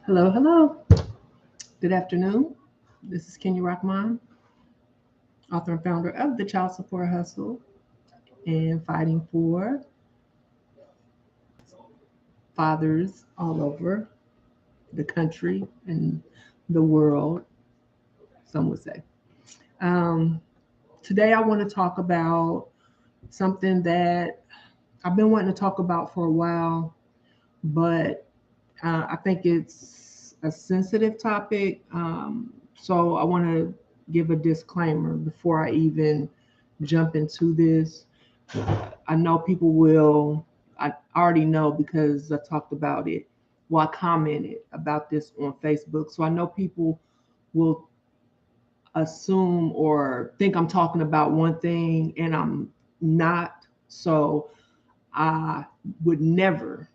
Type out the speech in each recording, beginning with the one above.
Hello, hello. Good afternoon. This is Kenya Rahmaan, author and founder of the Child Support Hustle and fighting for fathers all over the country and the world, some would say. Um, Today, I want to talk about something that I've been wanting to talk about for a while, but I think it's a sensitive topic. So I want to give a disclaimer before I even jump into this. I know people will, I already know because I talked about it. Well, I commented about this on Facebook. So I know people will assume or think I'm talking about one thing and I'm not. So I would never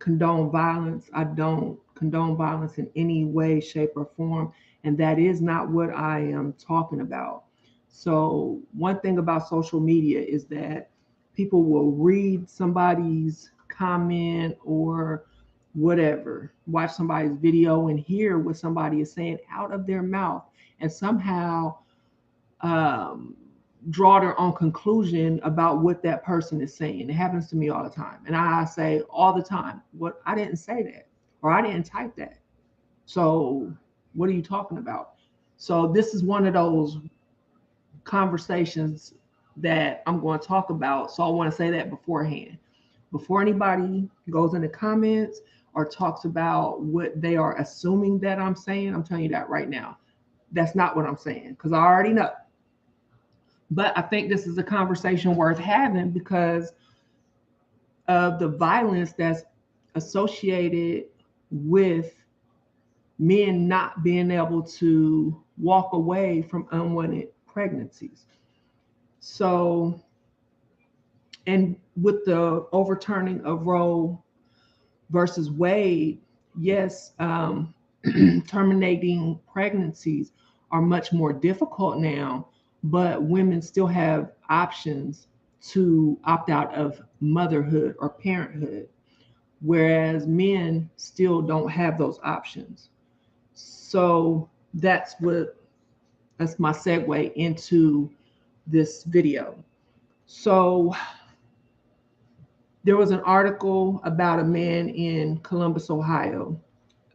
condone violence. I don't condone violence in any way, shape, or form. And that is not what I am talking about. So, one thing about social media is that people will read somebody's comment or whatever, watch somebody's video and hear what somebody is saying out of their mouth and somehow um, draw their own conclusion about what that person is saying. It happens to me all the time. And I say all the time, what I didn't say that or I didn't type that. So what are you talking about? So this is one of those conversations that I'm going to talk about. So I want to say that beforehand. Before anybody goes in the comments or talks about what they are assuming that I'm saying, I'm telling you that right now. That's not what I'm saying because I already know. But I think this is a conversation worth having because of the violence that's associated with men not being able to walk away from unwanted pregnancies. So, and with the overturning of Roe versus Wade, yes, terminating pregnancies are much more difficult now, but women still have options to opt out of motherhood or parenthood, whereas men still don't have those options. So that's my segue into this video. So there was an article about a man in Columbus, Ohio,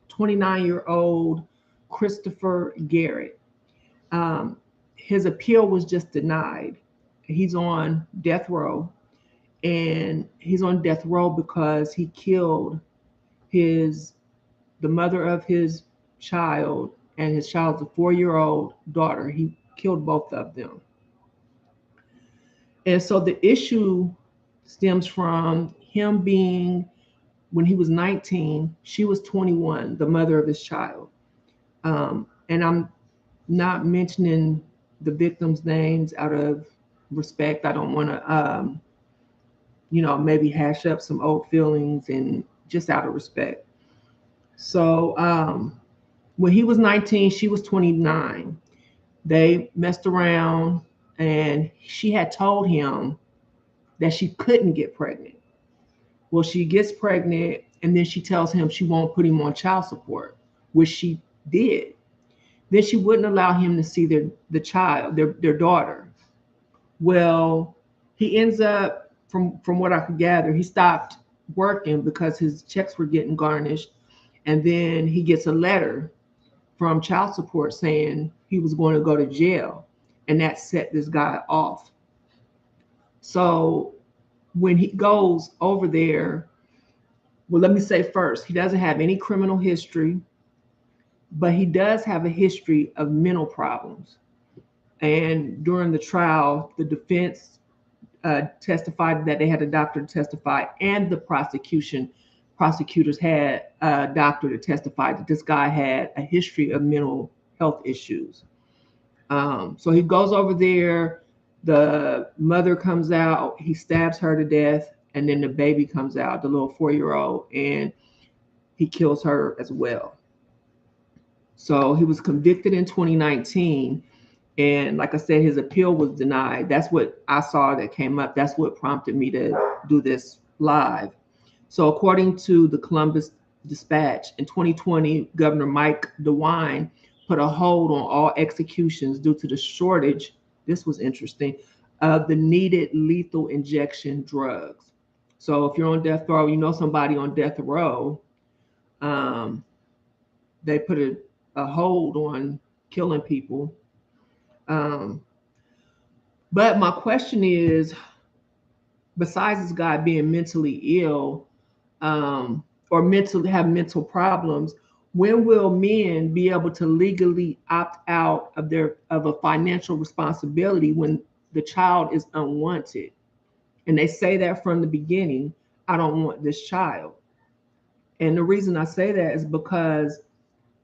29-year-old Christopher Garrett. Um, his appeal was just denied. He's on death row, and he's on death row because he killed his the mother of his child and his child's a 4-year-old daughter. He killed both of them. And so the issue stems from him being when he was 19, she was 21, the mother of his child. And I'm not mentioning the victims' names out of respect. I don't want to, maybe hash up some old feelings and just out of respect. So when he was 19, she was 29. They messed around, and she had told him that she couldn't get pregnant. Well, she gets pregnant, and then she tells him she won't put him on child support, which she did. Then she wouldn't allow him to see the child, their daughter. Well, he ends up, from what I could gather, he stopped working because his checks were getting garnished, and then he gets a letter from child support saying he was going to go to jail, and that set this guy off. So when he goes over there, well, let me say first, he doesn't have any criminal history, but he does have a history of mental problems. And during the trial, the defense testified that they had a doctor to testify, and the prosecutors had a doctor to testify that this guy had a history of mental health issues. So he goes over there, the mother comes out, he stabs her to death, and then the baby comes out, the little 4-year-old, and he kills her as well. So he was convicted in 2019. And like I said, his appeal was denied. That's what I saw that came up. That's what prompted me to do this live. So according to the Columbus Dispatch. In 2020, Governor Mike DeWine put a hold on all executions due to the shortage, this was interesting, of the needed lethal injection drugs. So if you're on death row, you know somebody on death row, um, they put a hold on killing people. Um, but my question is, besides this guy being mentally ill, or mentally have mental problems, when will men be able to legally opt out of a financial responsibility when the child is unwanted? And they say that from the beginning, I don't want this child. And the reason I say that is because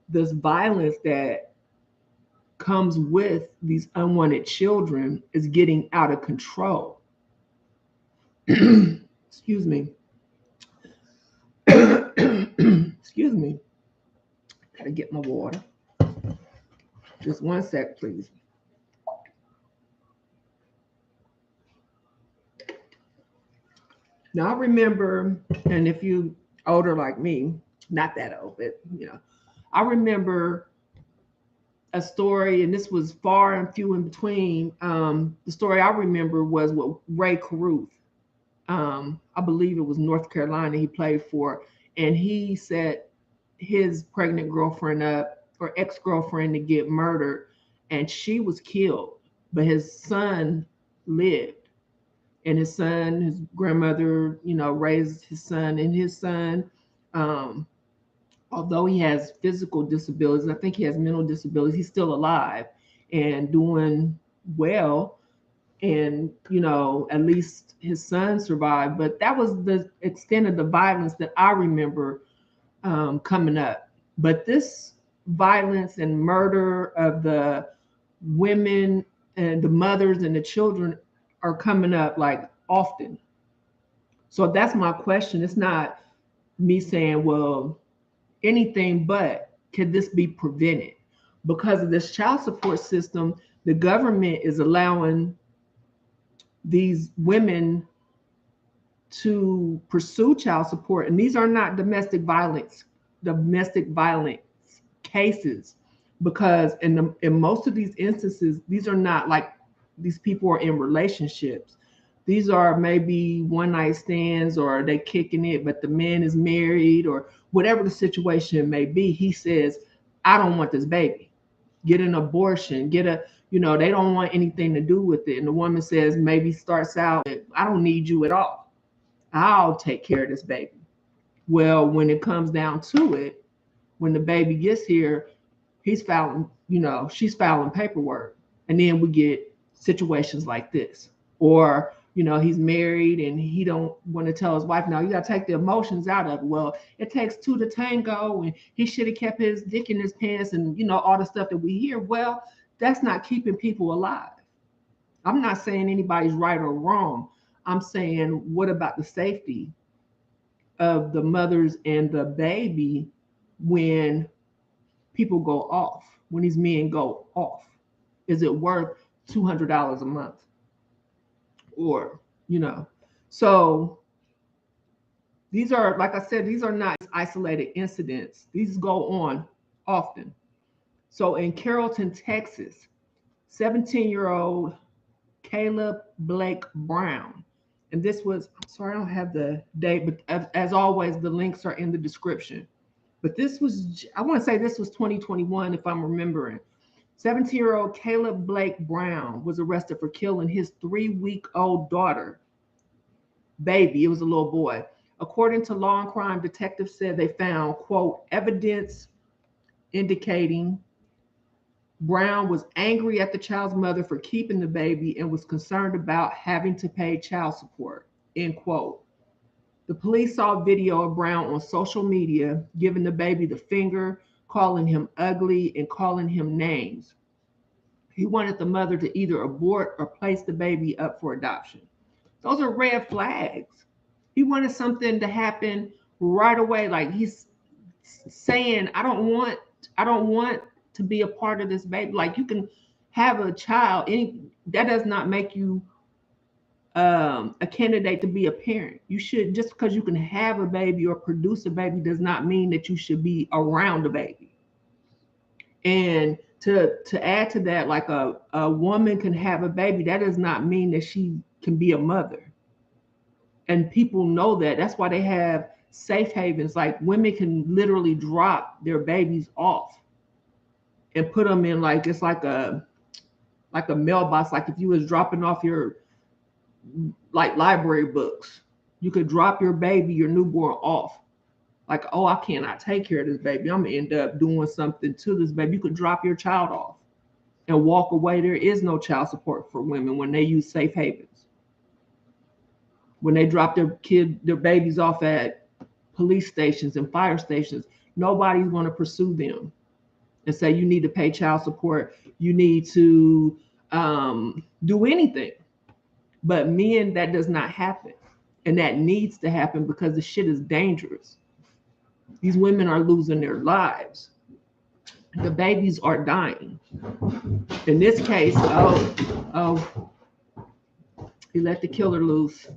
this violence that comes with these unwanted children is getting out of control. Excuse me. Excuse me. Gotta get my water. Just one sec, please. Now I remember, and if you older like me, not that old, but I remember a story, and this was far and few in between. The story I remember was with Ray Caruth. I believe it was North Carolina he played for, and he set his pregnant girlfriend up, or ex-girlfriend, to get murdered, and she was killed, but his son lived. And his grandmother, raised his son, and his son, um, although he has physical disabilities, I think he has mental disabilities, he's still alive and doing well. And, at least his son survived. But that was the extent of the violence that I remember coming up. But this violence and murder of the women and the mothers and the children are coming up like often. So that's my question. It's not me saying, well, anything but could this be prevented? Because of this child support system, the government is allowing these women to pursue child support. And these are not domestic violence cases, because in most of these instances, these are not like these people are in relationships. These are maybe one night stands, or they kicking it, but the man is married, or whatever the situation may be. He says, I don't want this baby. Get an abortion, they don't want anything to do with it. And the woman says, maybe starts out, I don't need you at all. I'll take care of this baby. Well, when it comes down to it, when the baby gets here, he's filing, she's filing paperwork. And then we get situations like this. Or, he's married and he don't want to tell his wife, now you got to take the emotions out of it. Well, it takes two to tango, and he should have kept his dick in his pants, and, all the stuff that we hear. Well, that's not keeping people alive. I'm not saying anybody's right or wrong. I'm saying, what about the safety of the mothers and the baby when people go off, when these men go off? Is it worth $200 a month? Or, so these are, like I said, these are not isolated incidents. These go on often. So in Carrollton, Texas, 17-year-old Caleb Blake Brown. And this was, I'm sorry, I don't have the date, but as always, the links are in the description. But this was, I want to say this was 2021, if I'm remembering. 17-year-old Caleb Blake Brown was arrested for killing his 3-week-old daughter, baby. It was a little boy. According to law and crime, detectives said they found, quote, evidence indicating Brown was angry at the child's mother for keeping the baby and was concerned about having to pay child support, end quote. The police saw video of Brown on social media giving the baby the finger, calling him ugly, and calling him names. He wanted the mother to either abort or place the baby up for adoption. Those are red flags. He wanted something to happen right away. Like he's saying, I don't want to be a part of this baby. Like, you can have a child, that does not make you a candidate to be a parent. You should, just because you can have a baby or produce a baby does not mean that you should be around a baby. And to add to that, like a woman can have a baby, that does not mean that she can be a mother. And people know that. That's why they have safe havens. Like women can literally drop their babies off and put them in, like it's like a mailbox. Like if you was dropping off your like library books, you could drop your baby, your newborn off. Like, oh, I cannot take care of this baby, I'm gonna end up doing something to this baby. You could drop your child off and walk away. There is no child support for women when they use safe havens. When they drop their babies off at police stations and fire stations, nobody's going to pursue them and say you need to pay child support, you need to do anything. But men, that does not happen. And that needs to happen because the shit is dangerous. These women are losing their lives. The babies are dying. In this case, oh, he let the killer loose.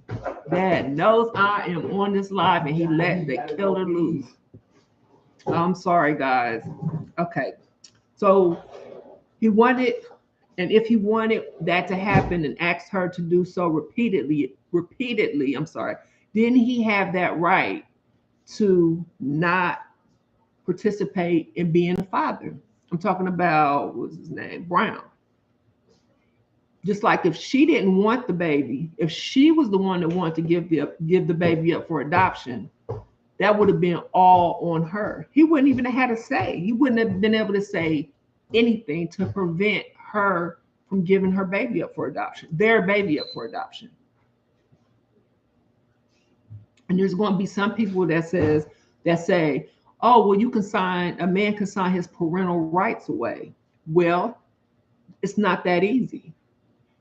Dad knows I am on this live and he let the killer loose. I'm sorry, guys. Okay. So he wanted, and if he wanted that to happen and asked her to do so repeatedly, I'm sorry, didn't he have that right to not participate in being a father? I'm talking about, what's his name? Brown. Just like if she didn't want the baby, if she was the one that wanted to give the baby up for adoption, that would have been all on her. He wouldn't even have had a say. He wouldn't have been able to say anything to prevent her from giving her baby up for adoption, their baby up for adoption. And there's going to be some people that say, oh, well, a man can sign his parental rights away. Well, it's not that easy.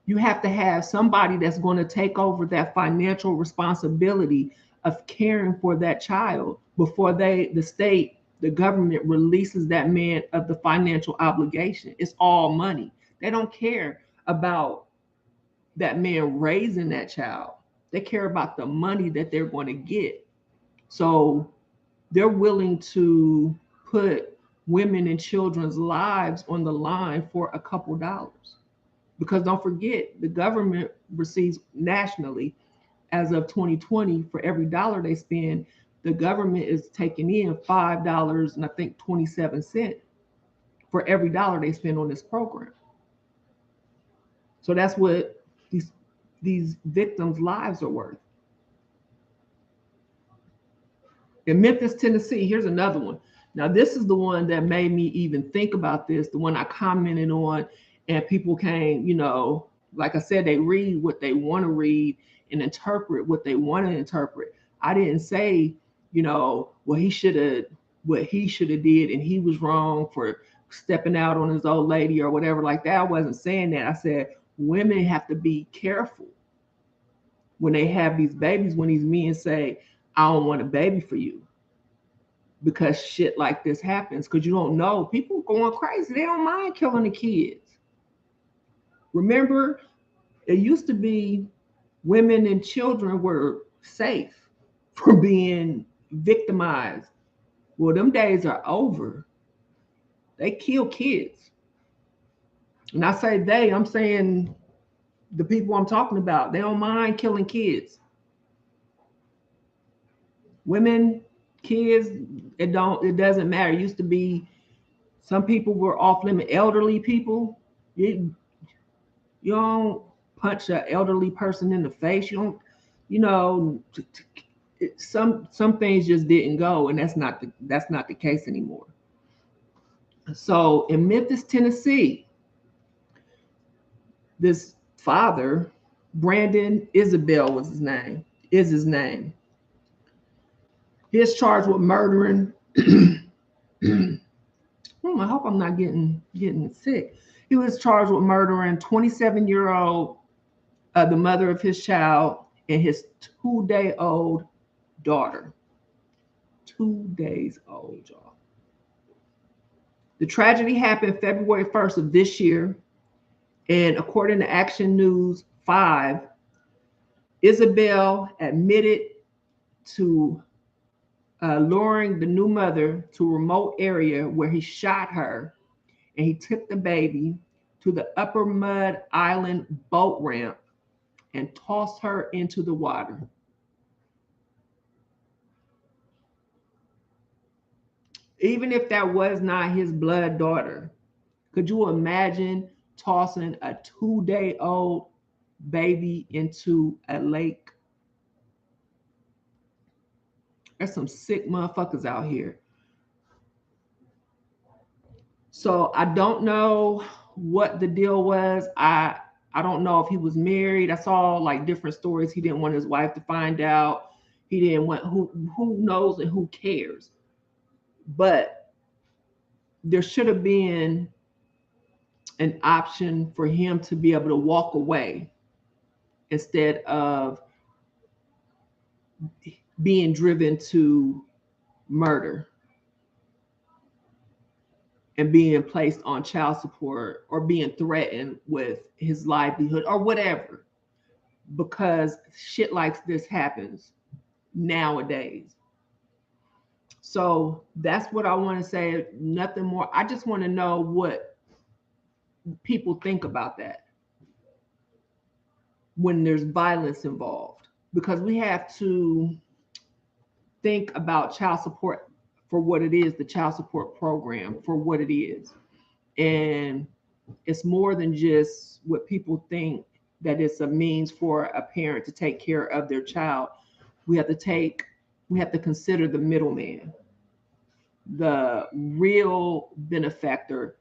You have to have somebody that's going to take over that financial responsibility of caring for that child before the state, the government releases that man of the financial obligation. It's all money. They don't care about that man raising that child. They care about the money that they're going to get. So they're willing to put women and children's lives on the line for a couple dollars. Because don't forget, the government receives nationally, as of 2020, for every dollar they spend, the government is taking in $5 and I think 27 cents for every dollar they spend on this program. So that's what these victims' lives are worth. In Memphis, Tennessee, here's another one. Now, this is the one that made me even think about this, the one I commented on, and people came, like I said, they read what they want to read and interpret what they want to interpret. I didn't say, what he should have did and he was wrong for stepping out on his old lady or whatever like that. I wasn't saying that. I said women have to be careful when they have these babies, when these men say, I don't want a baby for you, because shit like this happens, because you don't know. People going crazy. They don't mind killing the kids. Remember, it used to be women and children were safe from being victimized. Well, them days are over. They kill kids. And I say they, I'm saying the people I'm talking about, they don't mind killing kids. Women, kids, it doesn't matter. It used to be some people were off limit. Elderly people, you don't punch an elderly person in the face. You don't, some things just didn't go, and that's not the case anymore. So in Memphis, Tennessee, this father, Brandon Isabel was his name, is his name. He is charged with murdering. I hope I'm not getting sick. He was charged with murdering 27-year-old, the mother of his child, and his 2-day-old daughter. 2 days old, y'all. The tragedy happened February 1st of this year. And according to Action News 5, Isabel admitted to luring the new mother to a remote area where he shot her, and he took the baby to the Upper Mud Island boat ramp and tossed her into the water. Even if that was not his blood daughter, could you imagine tossing a 2-day old baby into a lake? There's some sick motherfuckers out here. So I don't know what the deal was. I don't know if he was married. I saw like different stories. He didn't want his wife to find out. He didn't want who knows and who cares. But there should have been an option for him to be able to walk away instead of being driven to murder and being placed on child support or being threatened with his livelihood or whatever, because shit like this happens nowadays. So that's what I want to say. Nothing more. I just want to know what people think about that when there's violence involved, because we have to think about child support for what it is, the child support program for what it is. And it's more than just what people think that it's a means for a parent to take care of their child. We have to consider the middleman, the real benefactor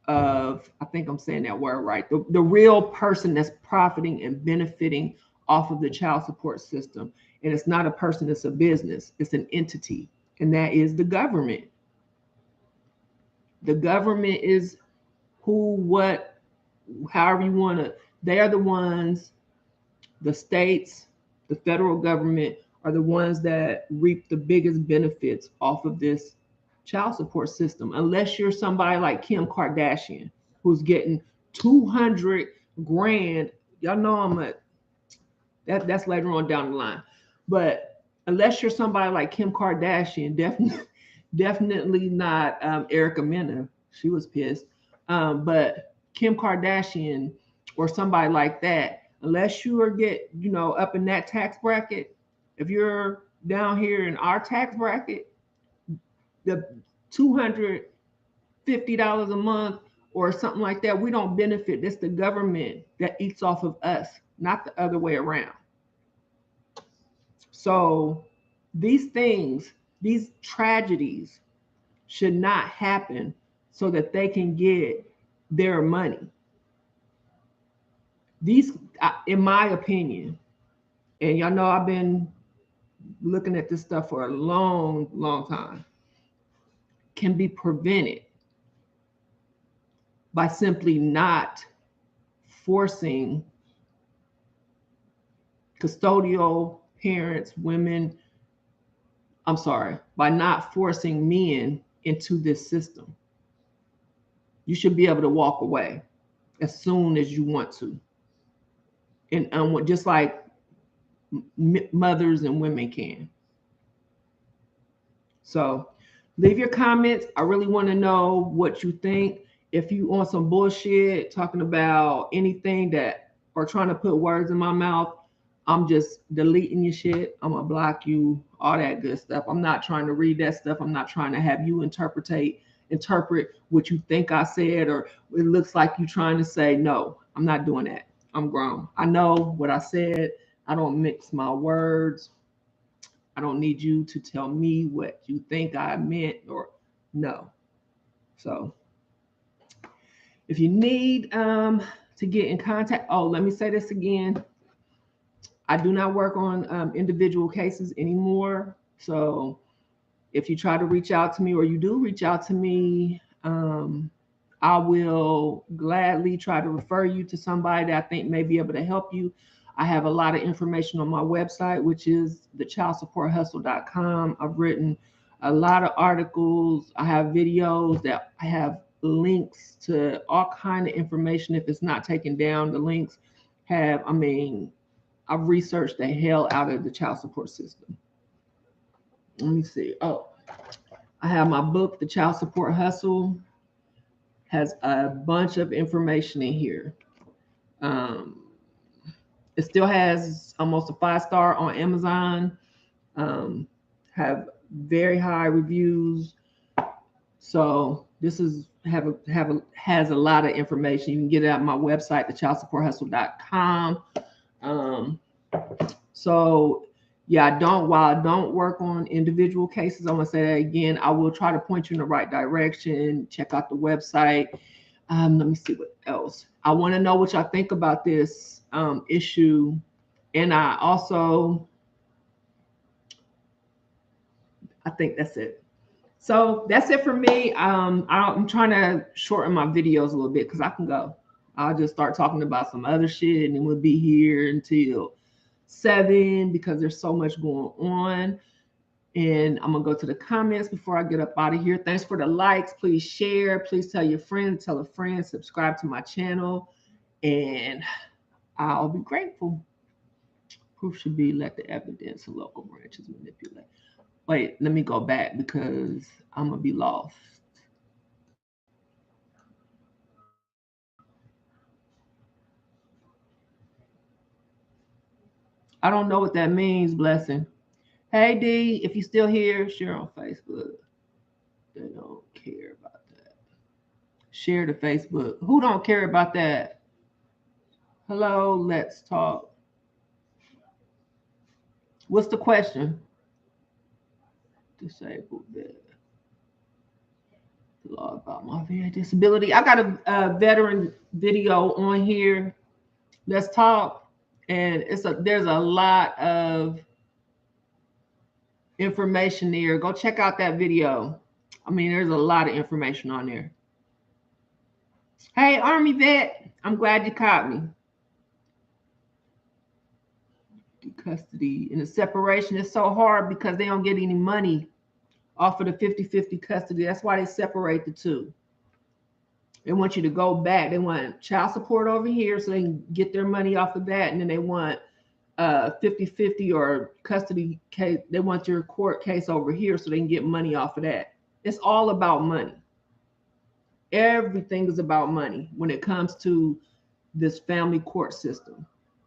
of, I think I'm saying that word right, the real person that's profiting and benefiting off of the child support system. And it's not a person, it's a business, it's an entity, and that is the government. The government is who, what, however you want to, they are the ones, the states, the federal government are the ones that reap the biggest benefits off of this child support system. Unless you're somebody like Kim Kardashian, who's getting 200 grand. Y'all know that's later on down the line. But unless you're somebody like Kim Kardashian, definitely not Erica Mena. She was pissed. But Kim Kardashian or somebody like that, unless you are up in that tax bracket, if you're down here in our tax bracket, the $250 a month or something like that, we don't benefit. It's the government that eats off of us, not the other way around. So these things, these tragedies should not happen so that they can get their money. These, in my opinion, and y'all know I've been looking at this stuff for a long, long time, can be prevented by simply not forcing custodial parents, women, I'm sorry, by not forcing men into this system. You should be able to walk away as soon as you want to. And just like mothers and women can. So leave your comments. I really want to know what you think. If you on some bullshit talking about anything that, or trying to put words in my mouth, I'm just deleting your shit. I'm gonna block you, all that good stuff. I'm not trying to read that stuff. I'm not trying to have you interpret what you think I said, or it looks like you trying to say. No, I'm not doing that. I'm grown. I know what I said. I don't mix my words. I don't need you to tell me what you think I meant, or no. So if you need to get in contact, let me say this again. I do not work on individual cases anymore. So if you try to reach out to me, or you do reach out to me, I will gladly try to refer you to somebody that I think may be able to help you. I have a lot of information on my website, which is thechildsupporthustle.com. I've written a lot of articles. I have videos that I have links to all kind of information. If it's not taken down, the links have, I've researched the hell out of the child support system. Let me see. Oh, I have my book, The Child Support Hustle. Has a bunch of information in here. Um, it still has almost a 5-star on Amazon. Have very high reviews. So this is has a lot of information. You can get it at my website, thechildsupporthustle.com. So yeah, while I don't work on individual cases, I'm gonna say that again. I will try to point you in the right direction. Check out the website. Let me see what else. I want to know what y'all think about this issue, and I think that's it. So that's it for me. I'm trying to shorten my videos a little bit because I can go. I'll just start talking about some other shit, and then we'll be here until 7 because there's so much going on. And I'm gonna go to the comments before I get up out of here. Thanks for the likes. Please share. Please tell your friends, tell a friend, subscribe to my channel, and I'll be grateful. Proof should be let the evidence of local branches manipulate. Wait, let me go back because I'm gonna be lost. I don't know what that means, blessing. Hey D, if you're still here, share on Facebook. They don't care about that. Share to Facebook. Who don't care about that? Hello, let's talk. What's the question? Disabled vet. Law about my VA disability. I got a veteran video on here. Let's talk. And there's a lot of information there. Go check out that video. I mean, there's a lot of information on there. Hey, Army vet, I'm glad you caught me. Custody and the separation is so hard because they don't get any money off of the 50-50 custody. That's why they separate the two. They want you to go back. They want child support over here so they can get their money off of that. And then they want 50-50 or custody case. They want your court case over here so they can get money off of that. It's all about money. Everything is about money when it comes to this family court system.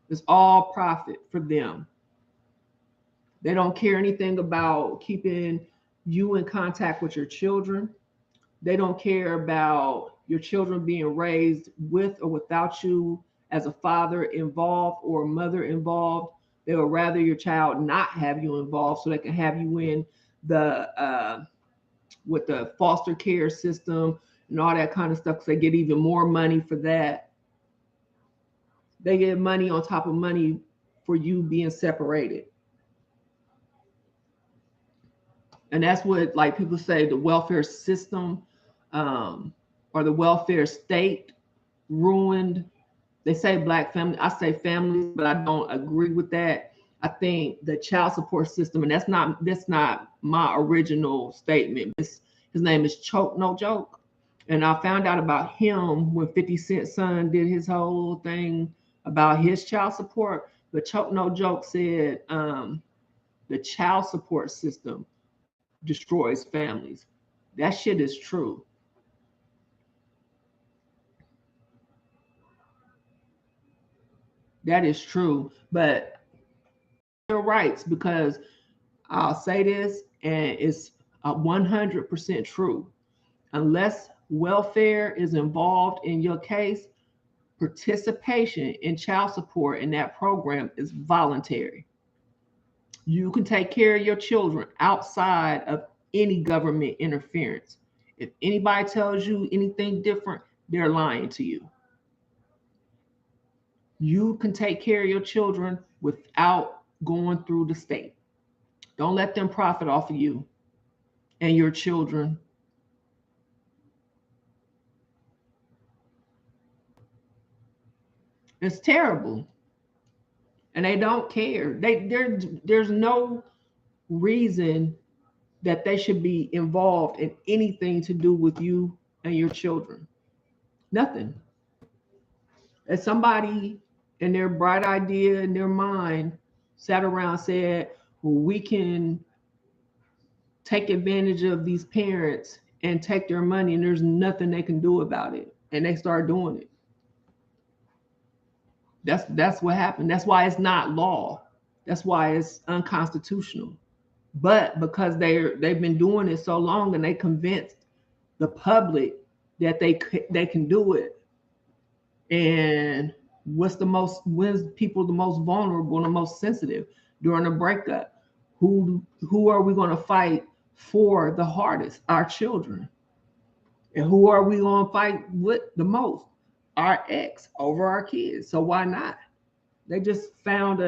It's all profit for them. They don't care anything about keeping you in contact with your children. They don't care about your children being raised with or without you as a father involved or a mother involved. They would rather your child not have you involved so they can have you in the with the foster care system and all that kind of stuff because they get even more money for that. They get money on top of money for you being separated. And that's what, like, people say the welfare system or the welfare state ruined. They say black family. I say families, but I don't agree with that. I think the child support system, and that's not my original statement. His name is Choke No Joke. And I found out about him when 50 Cent's son did his whole thing about his child support. But Choke No Joke said the child support system destroys families. That shit is true. That is true. But your rights, because I'll say this, and it's 100% true. Unless welfare is involved in your case, participation in child support in that program is voluntary. You can take care of your children outside of any government interference. If anybody tells you anything different, they're lying to you. You can take care of your children without going through the state. Don't let them profit off of you and your children. It's terrible. And they don't care. There's no reason that they should be involved in anything to do with you and your children. Nothing. If somebody and their bright idea in their mind sat around and said, well, we can take advantage of these parents and take their money, and there's nothing they can do about it. And they start doing it. That's what happened. That's why it's not law. That's why it's unconstitutional. But because they've been doing it so long, and they convinced the public that they can do it. And when's people the most vulnerable and the most sensitive? During a breakup. Who are we going to fight for the hardest? Our children. And who are we going to fight with the most? Our ex over our kids. So why not? They just found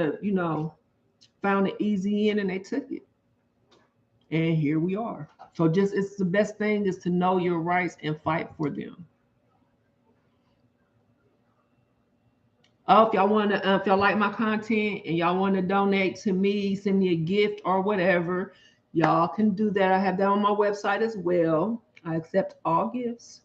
found an easy in, and they took it. And here we are. So just, it's the best thing is to know your rights and fight for them. Oh, if y'all like my content and y'all want to donate to me, send me a gift or whatever, y'all can do that. I have that on my website as well. I accept all gifts.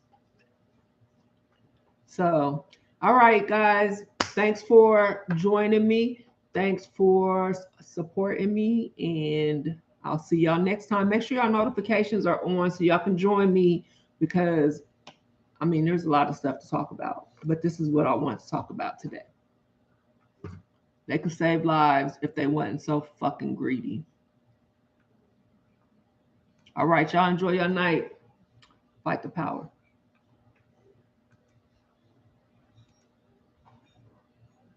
So, all right, guys. Thanks for joining me. Thanks for supporting me. And I'll see y'all next time. Make sure y'all notifications are on so y'all can join me, because, I mean, there's a lot of stuff to talk about. But this is what I want to talk about today. They could save lives if they wasn't so fucking greedy. All right, y'all enjoy your night. Fight the power.